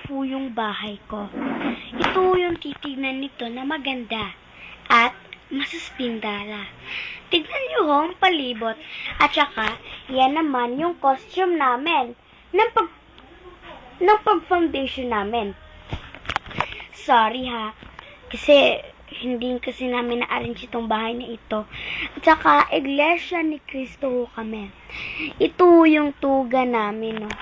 po yung bahay ko. Ito yung titignan nito na maganda at masuspindara. Tignan nyo ho ang palibot. At saka, yan naman yung costume namin ng pag-foundation namin. Sorry ha, kasi hindi kasi namin na-arrange itong bahay na ito. At saka, Iglesia ni Cristo ho kami. Ito yung tuga namin, no.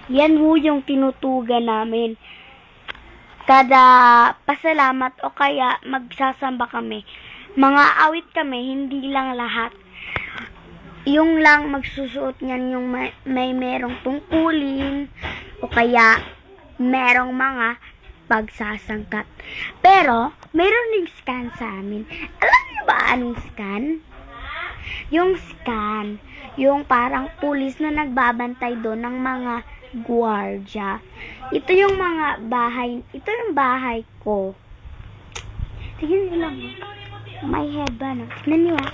Yan ho yung tinutuga namin. Kada pasalamat o kaya magsasamba kami. Mga awit kami, hindi lang lahat. Yung lang magsusuot niyan yung may merong tungkulin o kaya merong mga pagsasangkat. Pero, meron ding scan sa amin. Alam niyo ba anong scan? Yung scan, yung parang pulis na nagbabantay doon ng mga gwardiya. Ito yung mga bahay, ito yung bahay ko. Tignan niyo lang. May headband. Tignan niyo ah.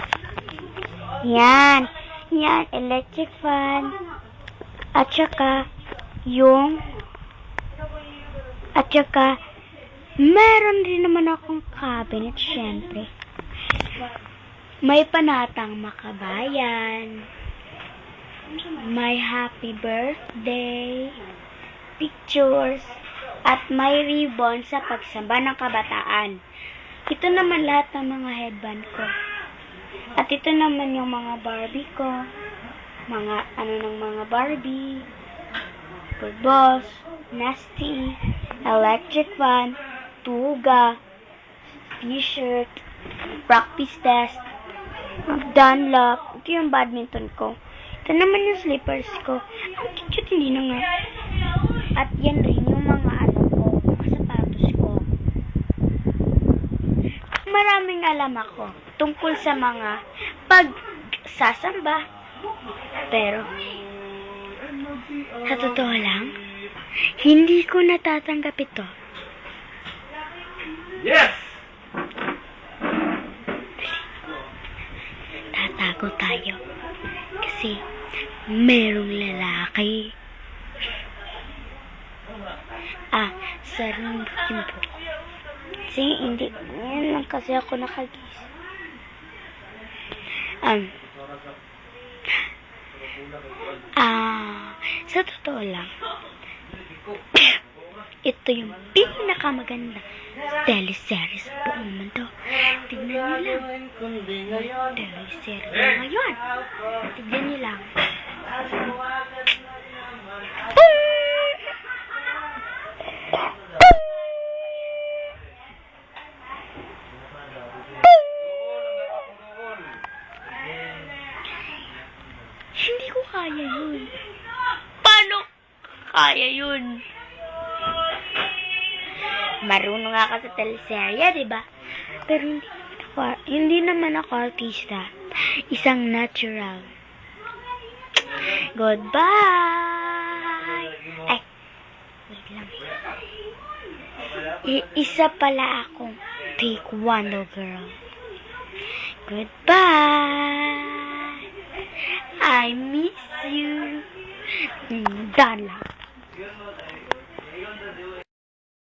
Yan. Yan, electric fan. At saka, meron din naman akong cabinet, syempre. May panatang makabayan. May happy birthday, pictures, at may ribbon sa pagsamba ng kabataan. Ito naman lahat ng mga headband ko. At ito naman yung mga Barbie ko. Mga Barbie, Good Boss, Nasty, electric fan, tuga, t-shirt, practice test, Dunlop. Ito yung badminton ko. Ito naman yung slippers ko. Ang cute, hindi na nga. At yan rin yung mga mga sapatos ko. Maraming alam ako tungkol sa mga pagsasamba. Pero, sa totoo lang, hindi ko natatanggap ito. Yes! Tatago tayo. Kasi, merong lalaki. Sarili yung po. Kasi, hindi. Yan lang kasi ako nakagising. Sa totoo lang, ito yung pinakamaganda teleseries sa buong mundo. Tignan nyo lang. Teleseries na ngayon. Tignan nyo lang. Hindi ko kaya yun. Paano kaya yun? Marunong ako sa teleserye, diba? Pero hindi naman ako artista. Isang natural. Goodbye! Ay, wait lang. Isa pala akong fake Wonder Girl. Goodbye! I miss you. Done lang.